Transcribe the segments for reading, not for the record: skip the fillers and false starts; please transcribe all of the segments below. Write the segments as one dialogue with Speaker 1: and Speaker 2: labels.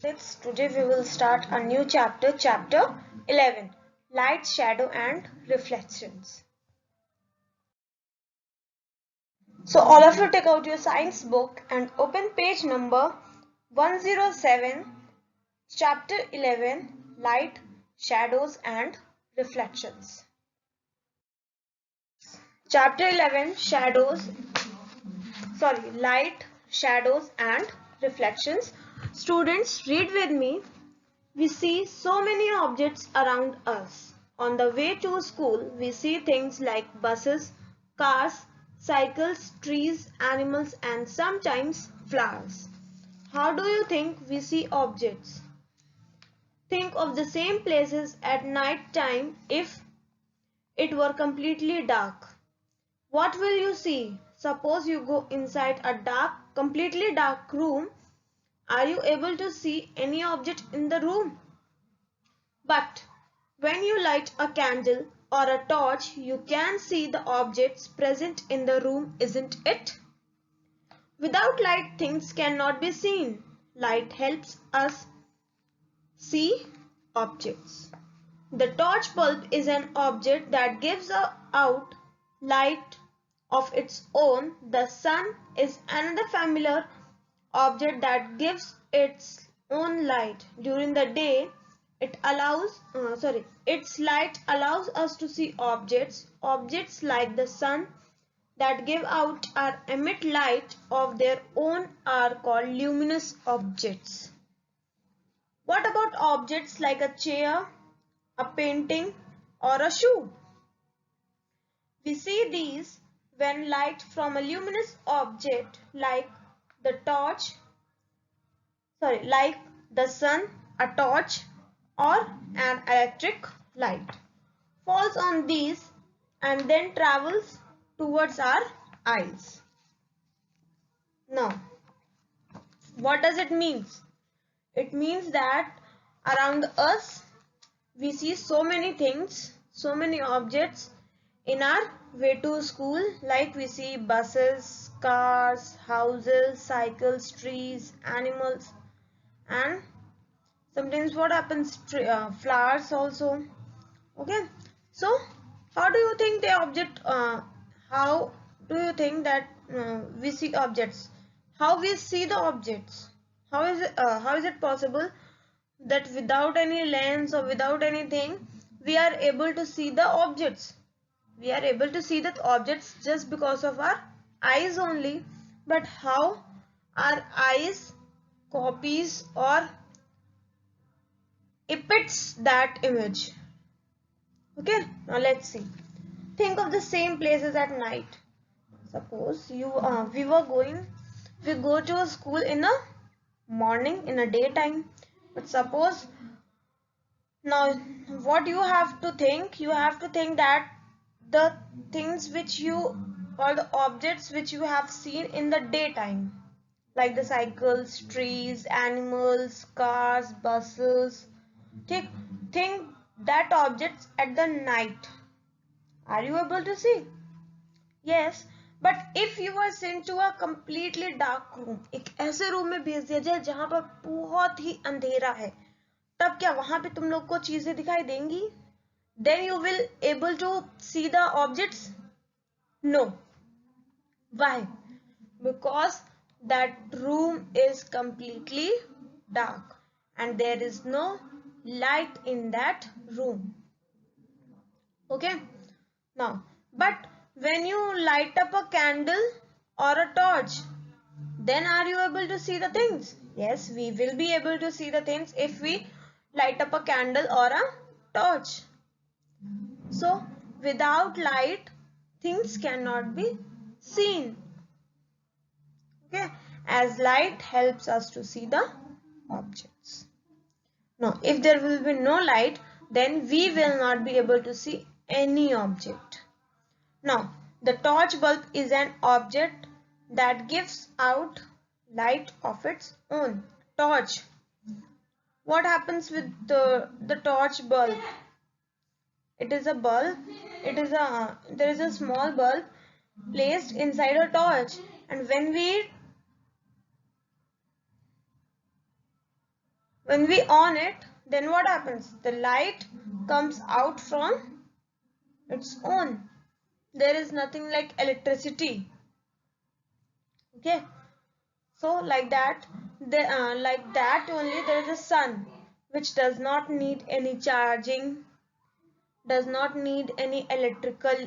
Speaker 1: Today we will start a new chapter, chapter 11, Light, Shadow and Reflections. So all of you take out your science book and open page number 107, chapter 11, Light, Shadows and Reflections. Chapter 11, Light, Shadows and Reflections. Students, read with me. We see so many objects around us. On the way to school, we see things like buses, cars, cycles, trees, animals, and sometimes flowers. How do you think we see objects? Think of the same places at night time if it were completely dark. What will you see? Suppose you go inside a completely dark room. Are you able to see any object in the room? But when you light a candle or a torch, you can see the objects present in the room, isn't it? Without light, things cannot be seen. Light helps us see objects. The torch bulb is an object that gives out light of its own. The sun is another familiar object that gives its own light. During the day, its light allows us to see objects. Objects like the sun that give out or emit light of their own are called luminous objects. What about objects like a chair, a painting, or a shoe? We see these when light from a luminous object like the sun, a torch, or an electric light falls on these and then travels towards our eyes. Now, what does it mean? It means that around us we see so many things, so many objects in our way to school, like we see buses, cars, houses, cycles, trees, animals, and sometimes what happens, flowers also. Okay, so how do you think how do you think that we see objects? How we see the objects? How is it possible that without any lens or without anything we are able to see the objects? We are able to see the objects just because of our eyes only. But how our eyes copies or imitates that image? Okay, now let's see. Think of the same places at night. Suppose we go to a school in a morning, in a daytime. But suppose now what you have to think? You have to think that the things which you or the objects which you have seen in the daytime, like the cycles, trees, animals, cars, buses, think that objects at the night. Are you able to see? Yes, but if you were sent to a completely dark room, एक ऐसे room में भेज दिया जाए जहां पर बहुत ही अंधेरा है, तब क्या वहां पे तुम लोग को चीजें दिखाई देंगी? Then you will able to see the objects? No. Why? Because that room is completely dark and there is no light in that room. Okay, now but when you light up a candle or a torch, then are you able to see the things? Yes, we will be able to see the things if we light up a candle or a torch. So without light, things cannot be seen. Okay, as light helps us to see the objects. Now if there will be no light, then we will not be able to see any object. Now the torch bulb is an object that gives out light of its own. Torch. What happens with the torch bulb? It is a bulb. There is a small bulb placed inside a torch, and when we When we on it, then what happens? The light comes out from its own. There is nothing like electricity. Okay, so like that, like that only there is a sun, which does not need any charging, does not need any electrical,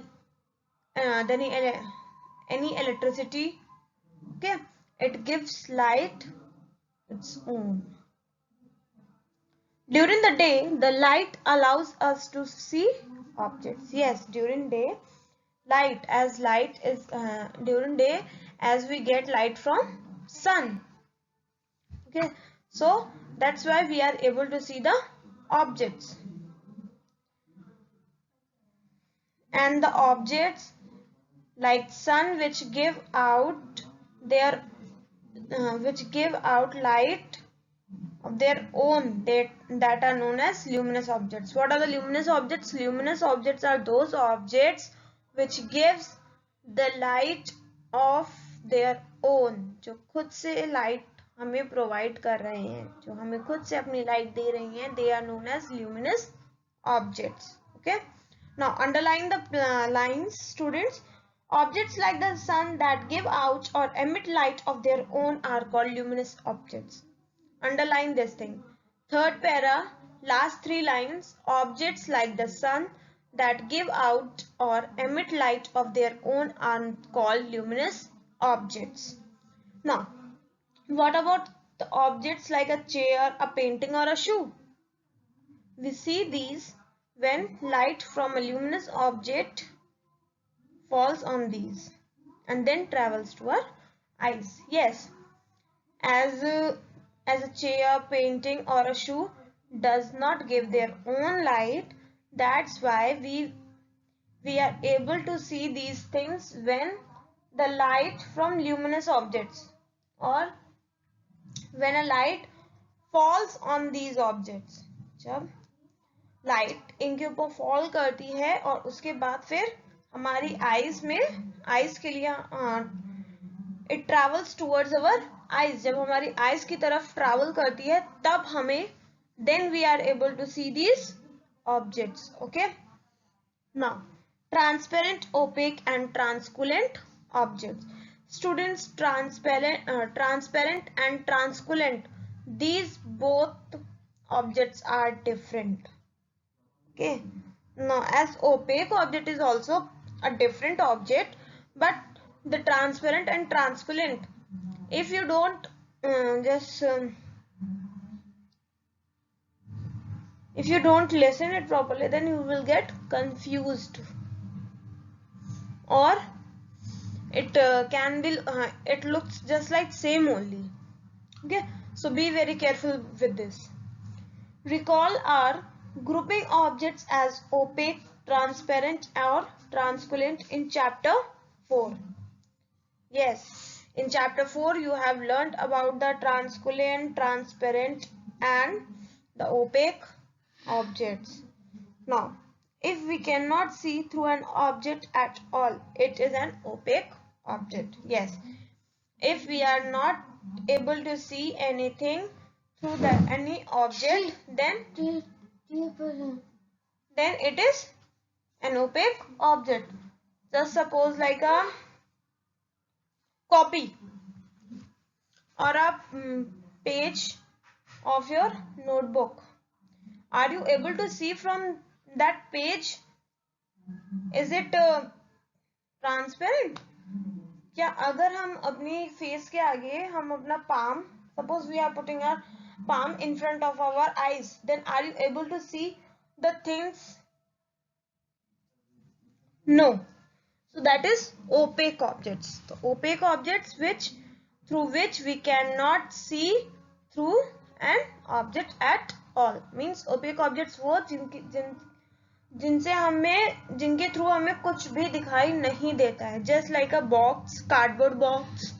Speaker 1: any electricity. Okay, it gives light its own. During the day, the light allows us to see objects. Yes, during day, light is during day as we get light from sun. Okay, so that's why we are able to see the objects. And the objects like sun which give out their light of their own, that are known as luminous objects. What are the luminous objects? Luminous objects are those objects which gives the light of their own, जो खुद से light हमें provide कर रहे हैं, जो हमें खुद से अपनी light दे रही हैं, they are known as luminous objects. Okay, now underline the lines, students. Objects like the sun that give out or emit light of their own are called luminous objects. Underline this thing. Third para, last 3 lines. Objects like the sun that give out or emit light of their own are called luminous objects. Now, what about the objects like a chair, a painting, or a shoe? We see these when light from a luminous object falls on these and then travels to our eyes. Yes, as a chair, painting, or a shoe does not give their own light, that's why we are able to see these things when the light from luminous objects or when a light falls on these objects. जब light इनके ऊपर fall करती है और उसके बाद फिर हमारी आईज के लिए it travels towards our eyes, जब हमारी आईज की तरफ ट्रैवल करती है तब हमें then we are able to see these objects. Okay, now transparent, opaque and translucent objects. Students, transparent and translucent, these both objects are different. Okay, now as opaque object is also a different object, but the transparent and translucent, if you don't if you don't listen it properly, then you will get confused, or it can be it looks just like same only. Okay, so be very careful with this. Recall our grouping objects as opaque, transparent, or translucent in chapter 4. Yes, in chapter 4 you have learned about the translucent, transparent, and the opaque objects. Now, if we cannot see through an object at all, it is an opaque object. Yes, if we are not able to see anything through any object, then it is an opaque object. Just suppose like a copy or a page of your notebook. Are you able to see from that page? Is it transparent? क्या अगर हम अपनी face के आगे हम अपना palm, suppose we are putting our palm in front of our eyes, then are you able to see the things? No. So that is opaque objects. The opaque objects through which we cannot see through an object at all. Means opaque objects वो जिनके through हमें कुछ भी दिखाई नहीं देता है. Just like a box, cardboard box,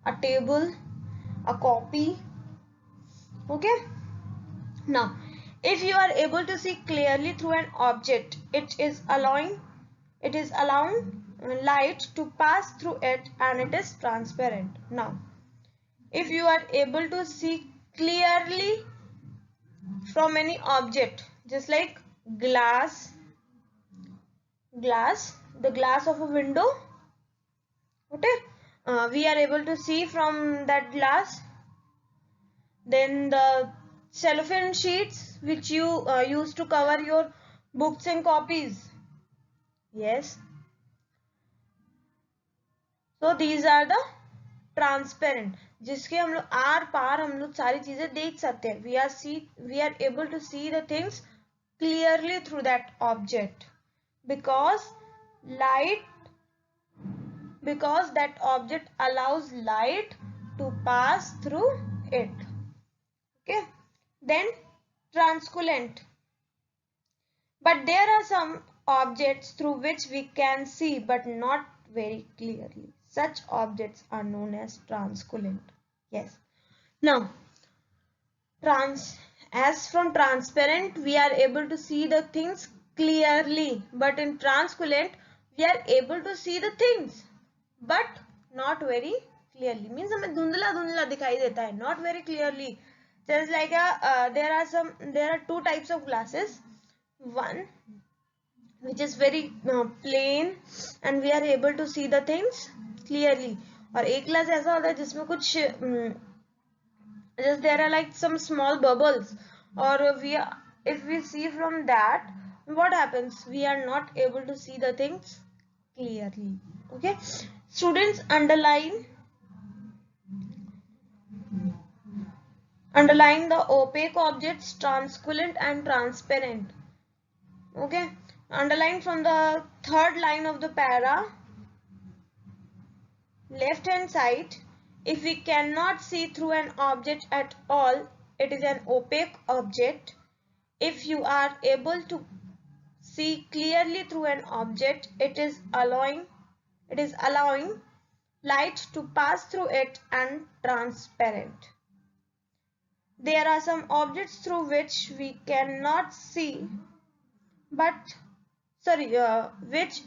Speaker 1: a table, a copy. Okay. Now, if you are able to see clearly through an object, it is allowing light to pass through it, and it is transparent. Now, if you are able to see clearly from any object, just like glass, the glass of a window. Okay, we are able to see from that glass. Then the cellophane sheets which you use to cover your books and copies. Yes, so these are the transparent, जिसके हम लोग are पार हम लोग सारी चीजें देख सकते हैं. We are able to see the things clearly through that object, because that object allows light to pass through it. Okay, then translucent. But there are some objects through which we can see but not very clearly. Such objects are known as translucent. Yes. Now, as from transparent, we are able to see the things clearly. But in translucent, we are able to see the things but not very clearly. Means हमें धुंधला धुंधला दिखाई देता है, not very clearly. Just like there are two types of glasses. One which is very plain and we are able to see the things clearly, और एक glass ऐसा होता है जिसमें कुछ just there are like some small bubbles, or if we see from that, what happens, we are not able to see the things clearly. Okay, students, underline the opaque objects, translucent and transparent. Okay, underline from the third line of the para, left hand side. If we cannot see through an object at all, it is an opaque object. If you are able to see clearly through an object, it is allowing light to pass through it, and transparent. There are some objects through which we cannot see which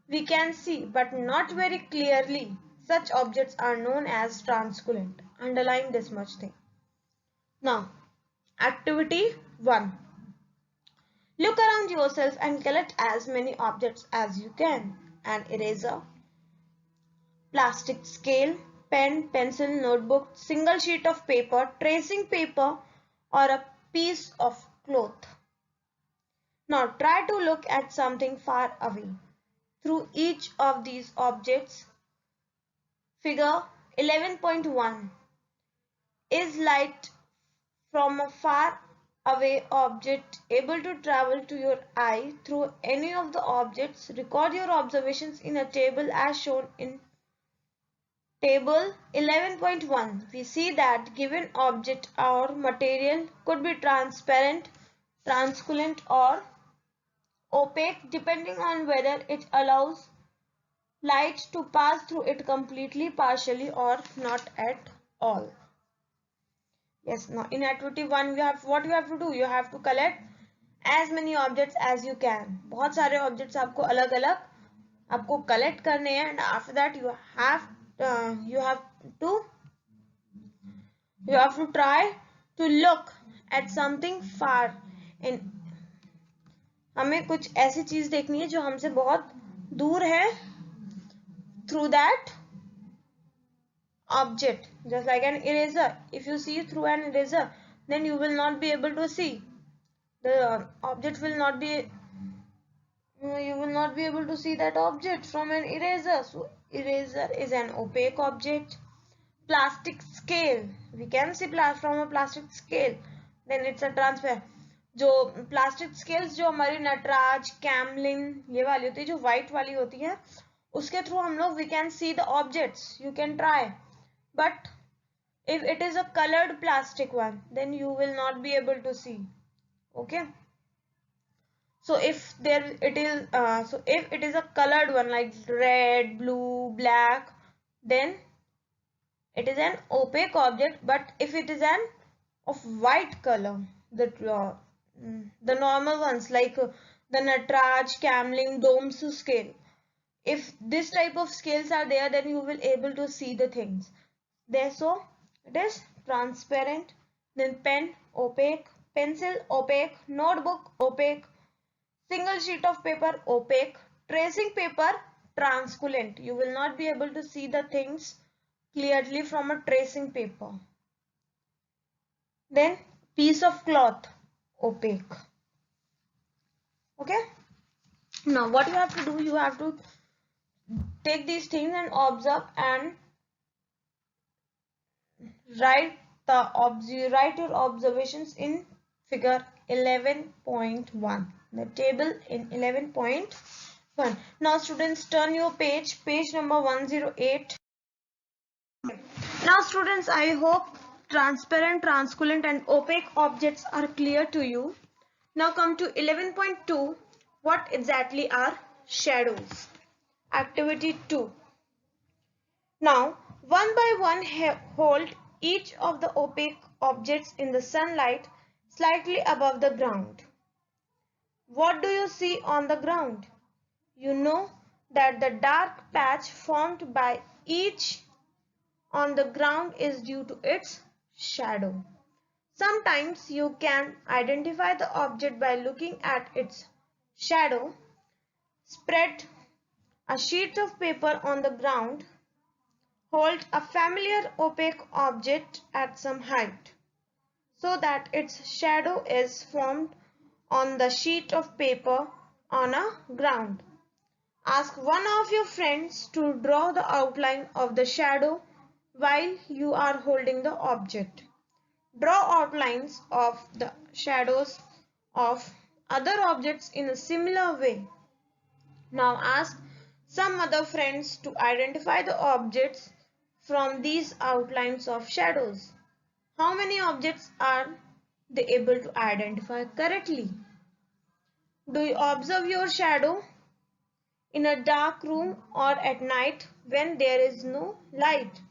Speaker 1: we can see but not very clearly. Such objects are known as translucent. Underline this much thing. Now, activity 1. Look around yourself and collect as many objects as you can. An eraser, plastic scale, pen, pencil, notebook, single sheet of paper, tracing paper, or a piece of cloth. Now try to look at something far away. Through each of these objects, figure 11.1, is light from a far away object able to travel to your eye through any of the objects? Record your observations in a table as shown in table 11.1. We see that given object or material could be transparent, translucent, or opaque depending on whether it allows light to pass through it completely, partially, or not at all. Yes, now in activity 1 what you have to do, you have to collect as many objects as you can. बहुत सारे objects आपको अलग अलग आपको collect करने हैं, and after that you have to try to look at something far. हमें कुछ ऐसी चीज देखनी है जो हमसे बहुत दूर है, through that object. Just like an eraser, if you see through an eraser, then you will not be able to see the object, you will not be able to see that object from an eraser. So eraser is an opaque object. Plastic scale, we can see from a plastic scale, then it's a transparent. जो plastic scales जो हमारी नटराज, कैमलिन ये वाली होती है, जो white वाली होती है, उसके थ्रू हम लोग we can see the objects. You can try, but if it is a colored plastic one, then you will not be able to see. Okay, so if it is a colored one like red, blue, black, then it is an opaque object. But if it is an of white color, the normal ones like the Natraj, Camlin, Domes scale, if this type of scales are there, then you will able to see the things there. So it is transparent. Then pen, opaque, pencil opaque, notebook opaque, single sheet of paper opaque, tracing paper translucent. You will not be able to see the things clearly from a tracing paper. Then piece of cloth opaque. Okay. Now what you have to do, you have to take these things and observe and write your observations in figure 11.1, the table in 11.1. Now students, turn your page number 108. Now students, I hope transparent, translucent and opaque objects are clear to you. Now come to 11.2. What exactly are shadows? Activity 2. Now, one by one, hold each of the opaque objects in the sunlight slightly above the ground. What do you see on the ground? You know that the dark patch formed by each on the ground is due to its shadow. Sometimes you can identify the object by looking at its shadow. Spread a sheet of paper on the ground. Hold a familiar opaque object at some height so that its shadow is formed on the sheet of paper on a ground. Ask one of your friends to draw the outline of the shadow while you are holding the object. Draw outlines of the shadows of other objects in a similar way. Now ask some other friends to identify the objects from these outlines of shadows. How many objects are they able to identify correctly? Do you observe your shadow in a dark room or at night when there is no light?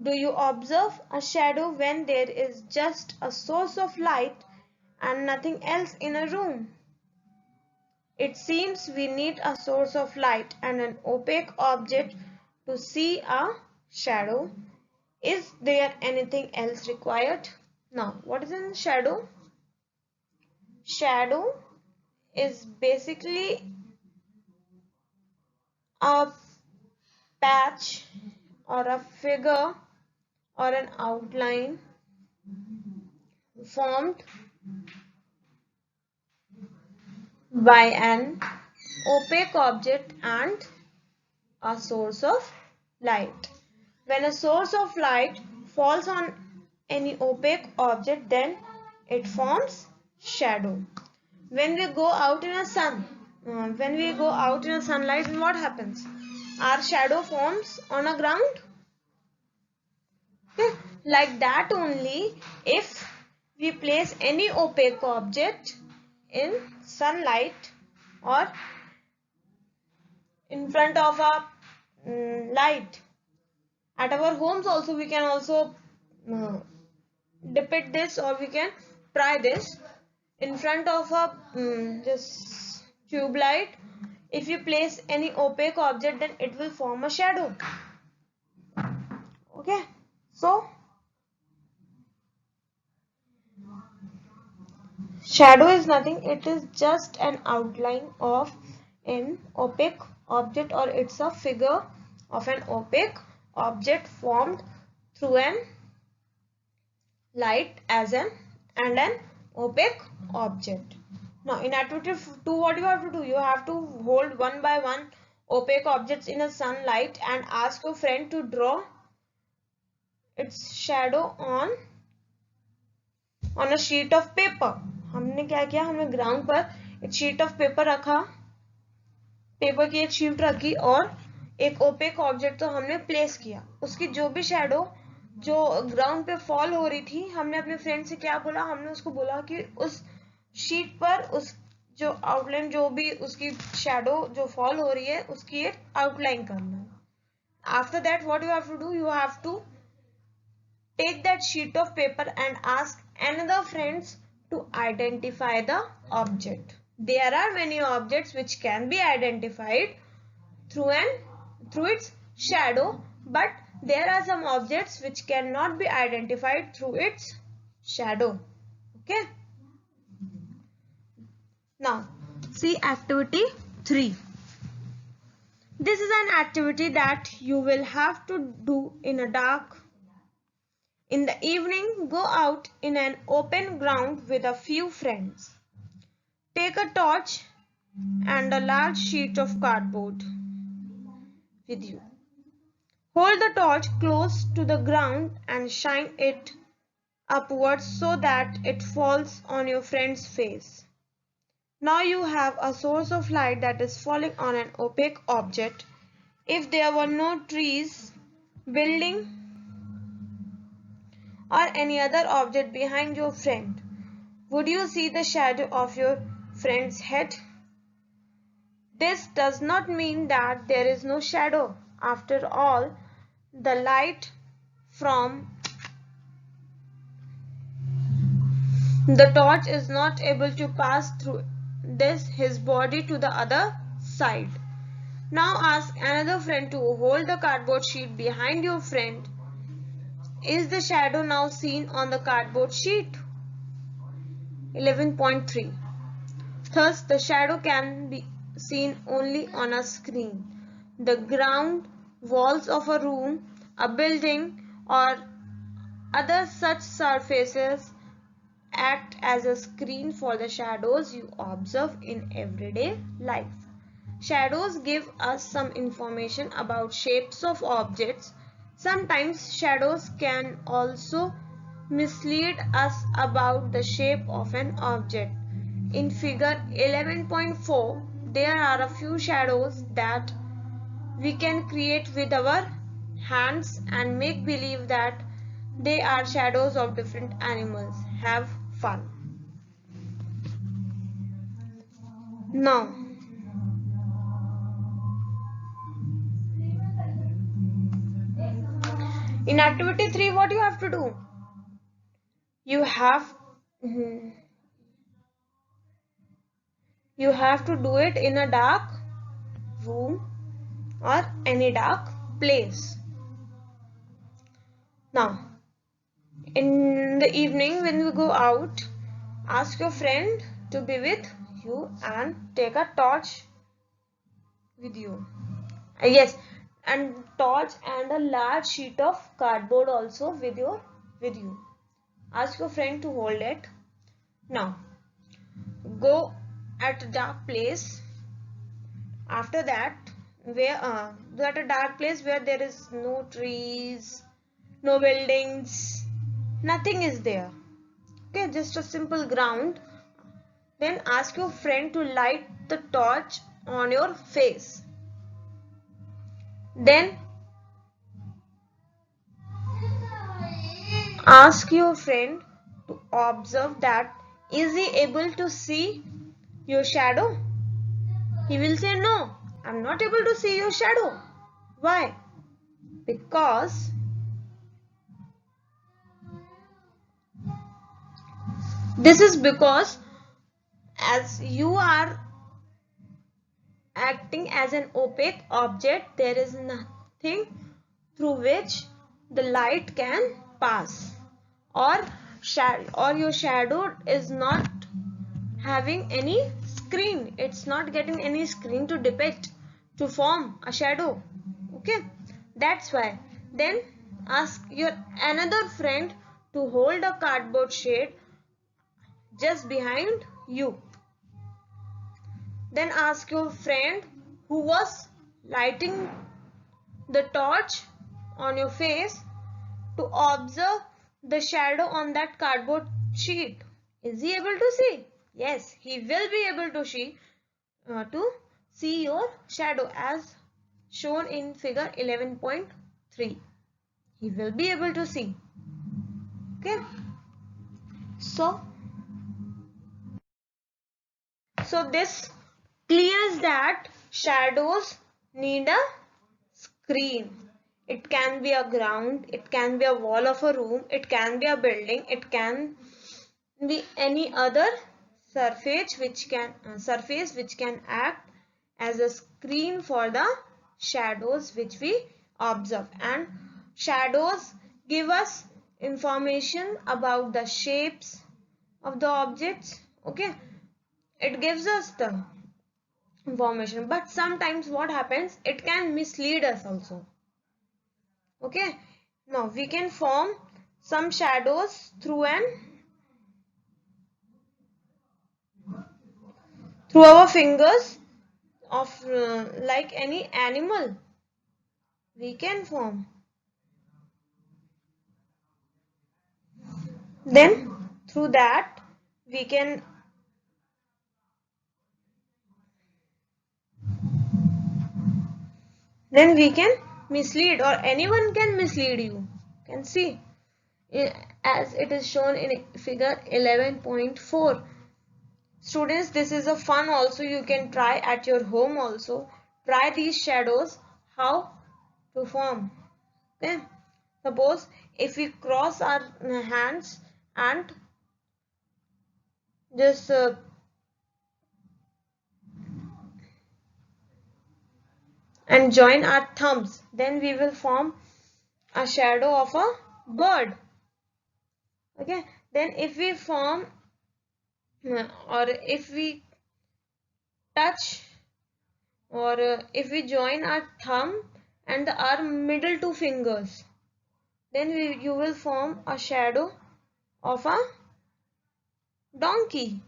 Speaker 1: Do you observe a shadow when there is just a source of light and nothing else in a room? It seems we need a source of light and an opaque object to see a shadow. Is there anything else required? Now, what is a shadow? Shadow is basically a patch or a figure or an outline formed by an opaque object and a source of light. When a source of light falls on any opaque object, then it forms shadow. When we go out in a sunlight, then what happens? Our shadow forms on a ground. Okay. Like that only, if we place any opaque object in sunlight or in front of a light, at our homes also we can also depict this, or we can try this in front of a this tube light. If you place any opaque object, then it will form a shadow. Okay, so shadow is nothing, it is just an outline of an opaque object, or it's a figure of an opaque object formed through an light and an opaque object. Now in activity 2, what you have to do? You have to hold one by one opaque objects in a sunlight and ask your friend to draw its shadow on a sheet of paper. हमने क्या किया? हमने ground पर एक sheet of paper रखा, paper की एक sheet रखी और एक ओपेक ऑब्जेक्ट तो हमने प्लेस किया. उसकी जो भी शैडो जो ग्राउंड पे फॉल हो रही थी, हमने अपने फ्रेंड से क्या बोला? हमने उसको बोला कि उस शीट पर उस जो आउटलाइन, जो भी उसकी शैडो जो फॉल हो रही है, उसकी एक आउटलाइन करना. After that what you have to do? You have to take that sheet of paper and ask another friends to identify the object. There are many objects which can be identified through its shadow, but there are some objects which cannot be identified through its shadow. Okay. Now, see activity 3. This is an activity that you will have to do in a dark. In the evening, go out in an open ground with a few friends. Take a torch and a large sheet of cardboard with you. Hold the torch close to the ground and shine it upwards so that it falls on your friend's face. Now you have a source of light that is falling on an opaque object. If there were no trees, building, or any other object behind your friend, would you see the shadow of your friend's head? This does not mean that there is no shadow. After all, the light from the torch is not able to pass through his body to the other side. Now ask another friend to hold the cardboard sheet behind your friend. Is the shadow now seen on the cardboard sheet? 11.3. Thus, the shadow can be seen only on a screen. The ground, walls of a room, a building, or other such surfaces act as a screen for the shadows you observe in everyday life. Shadows give us some information about shapes of objects. Sometimes shadows can also mislead us about the shape of an object. In figure 11.4, there are a few shadows that we can create with our hands and make believe that they are shadows of different animals. Have fun. Now, in activity 3, what you have to do? You have you have to do it in a dark room or any dark place. Now, in the evening when you go out, ask your friend to be with you and take a torch with you. Yes, and torch and a large sheet of cardboard also with you. Ask your friend to hold it. Now, go at a dark place. After that, at a dark place where there is no trees, no buildings, nothing is there. Okay, just a simple ground. Then ask your friend to light the torch on your face. Then ask your friend to observe that is he able to see your shadow? He will say no, I'm not able to see your shadow. Why? Because this is because as you are acting as an opaque object, there is nothing through which the light can pass, or your shadow is not having any screen. It's not getting any screen to depict, to form a shadow. Okay, that's why. Then ask your another friend to hold a cardboard shade just behind you. Then ask your friend who was lighting the torch on your face to observe the shadow on that cardboard sheet. Is he able to see? Yes, he will be able to see your shadow as shown in figure 11.3. He will be able to see. Okay. So this clears that shadows need a screen. It can be a ground, it can be a wall of a room, it can be a building, it can be any other surface which can act as a screen for the shadows which we observe. And shadows give us information about the shapes of the objects. Okay, it gives us the information, but sometimes what happens, it can mislead us also. Okay, now we can form some shadows through our fingers of like any animal we can form. Then through that we can mislead, or anyone can mislead you. Can see as it is shown in figure 11.4. Students, this is a fun also, you can try at your home also. Try these shadows how to form. Okay, suppose if we cross our hands and just and join our thumbs, then we will form a shadow of a bird. Okay, then if we form or if we touch or if we join our thumb and our middle two fingers, then you will form a shadow of a donkey.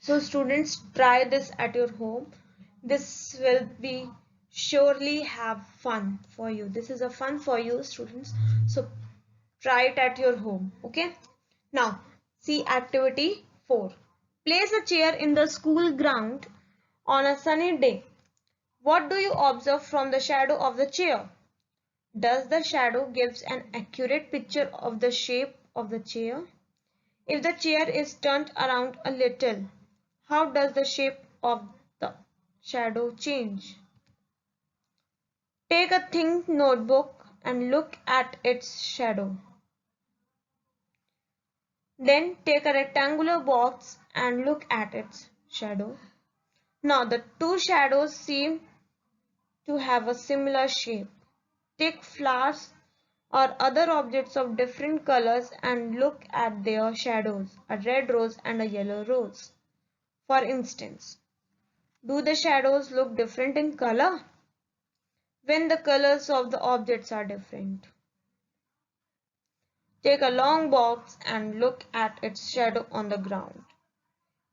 Speaker 1: So students, try this at your home. This will be surely have fun for you. This is a fun for you, students. So try it at your home. Okay. Now see activity 4. Place a chair in the school ground on a sunny day. What do you observe from the shadow of the chair? Does the shadow gives an accurate picture of the shape of the chair? If the chair is turned around a little, how does the shape of the shadow change? Take a thin notebook and look at its shadow. Then take a rectangular box and look at its shadow. Now the two shadows seem to have a similar shape. Take flowers or other objects of different colors and look at their shadows, a red rose and a yellow rose. For instance, do the shadows look different in color when the colors of the objects are different? Take a long box and look at its shadow on the ground.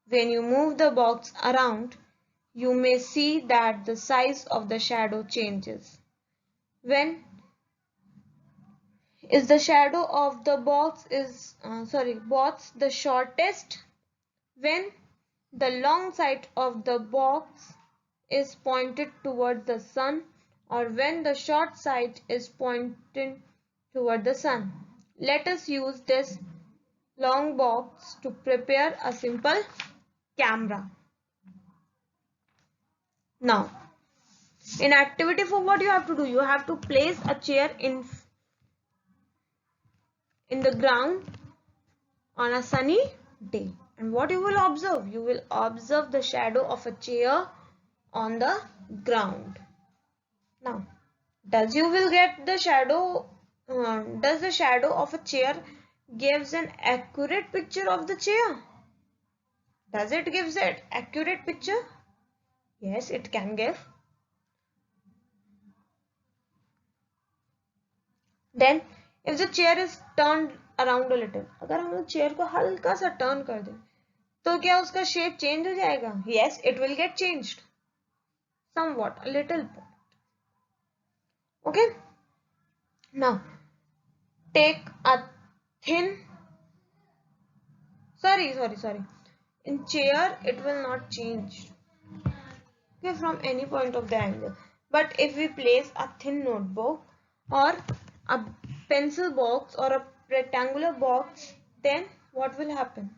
Speaker 1: When you move the box around, you may see that the size of the shadow changes. When is the shadow of the box the shortest? When the long side of the box is pointed toward the sun, or when the short side is pointing toward the sun. Let us use this long box to prepare a simple camera. Now, in activity 4, what you have to do? You have to place a chair in the ground on a sunny day. And what you will observe? You will observe the shadow of a chair on the ground. Now, does the shadow of a chair gives an accurate picture of the chair? Does it gives an accurate picture? Yes, it can give. Then if the chair is turned around a little, अगर हम लोग chair को हल्का सा turn कर दें, तो क्या उसका shape change हो जाएगा? Yes, it will get changed somewhat, a little bit. Okay. Now take a thin. Sorry. In chair, it will not change. Okay, from any point of the angle. But if we place a thin notebook or a pencil box or a rectangular box, then what will happen?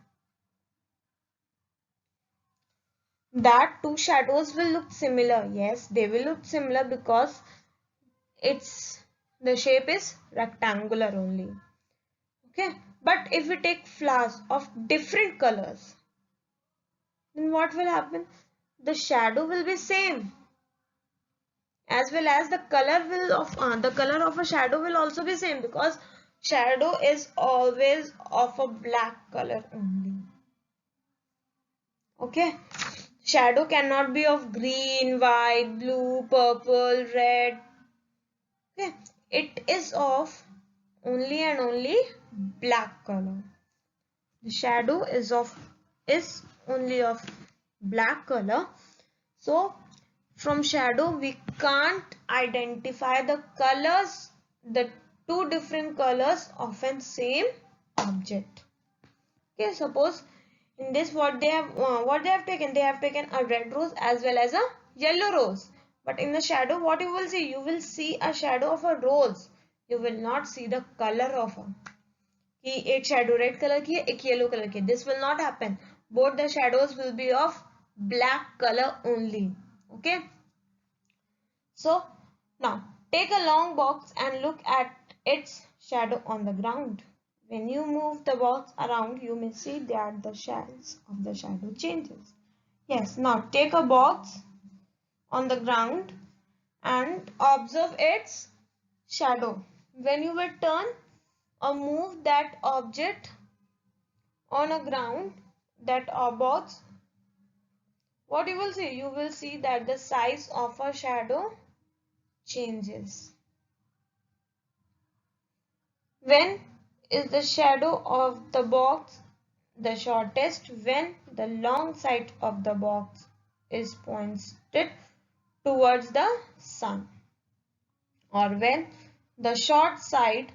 Speaker 1: That two shadows will look similar. Yes, they will look similar because the shape is rectangular only. Okay, but if we take flowers of different colors, then what will happen? The shadow will be same, as well as the color of a shadow will also be same, because shadow is always of a black color only. Okay, shadow cannot be of green, white, blue, purple, red. Okay, it is of only and only black color. The shadow is only of black color. So from shadow we can't identify the colors, the two different colors of an same object. Okay, suppose in this what they have taken, they have taken a red rose as well as a yellow rose. But in the shadow, what you will see? You will see a shadow of a rose. You will not see the color of a. कि एक shadow red color की है, एक yellow color की है. This will not happen. Both the shadows will be of black color only. Okay. So now take a long box and look at its shadow on the ground. When you move the box around, you may see that the size of the shadow changes. Yes, now take a box on the ground and observe its shadow. When you will turn or move that object on a ground, that box, what you will see? You will see that the size of a shadow changes. When is the shadow of the box the shortest? When the long side of the box is pointed towards the sun, or when the short side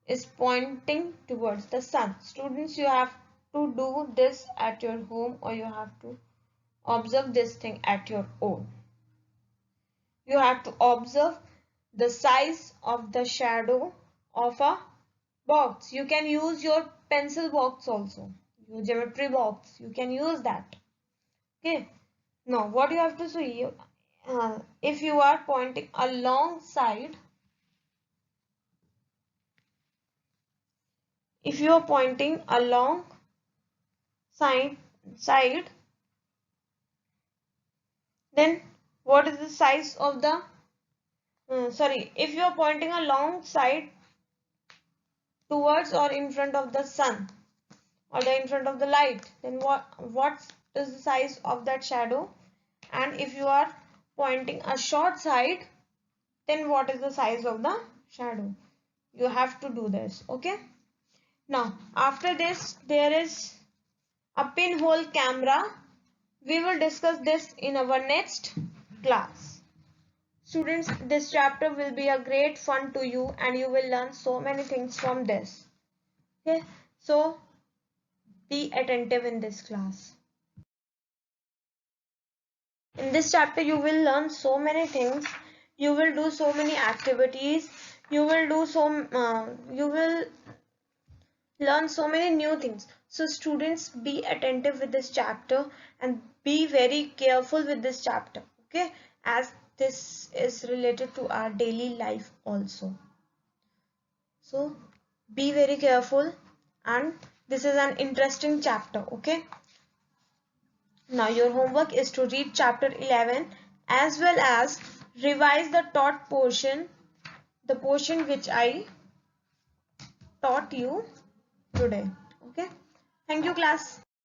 Speaker 1: is pointing towards the sun. Students, you have to do this at your home, or you have to observe this thing at your own. You have to observe the size of the shadow of a box. You can use your pencil box also, your geometry box. You can use that. Okay. Now what you have to see, if you are pointing alongside, if you are pointing along side, then what is the size of the if you are pointing alongside towards or in front of the sun or in front of the light, then what is the size of that shadow? And if you are pointing a short side, then what is the size of the shadow? You have to do this. Okay, now after this there is a pinhole camera. We will discuss this in our next class. Students, this chapter will be a great fun to you and you will learn so many things from this. Okay, so be attentive in this class. In this chapter you will learn so many things. You will do so many activities. You will learn so many new things. So students, be attentive with this chapter and be very careful with this chapter. Okay, as this is related to our daily life also. So be very careful, and this is an interesting chapter. Okay, now your homework is to read chapter 11 as well as revise the taught portion, the portion which I taught you today. Okay, thank you class.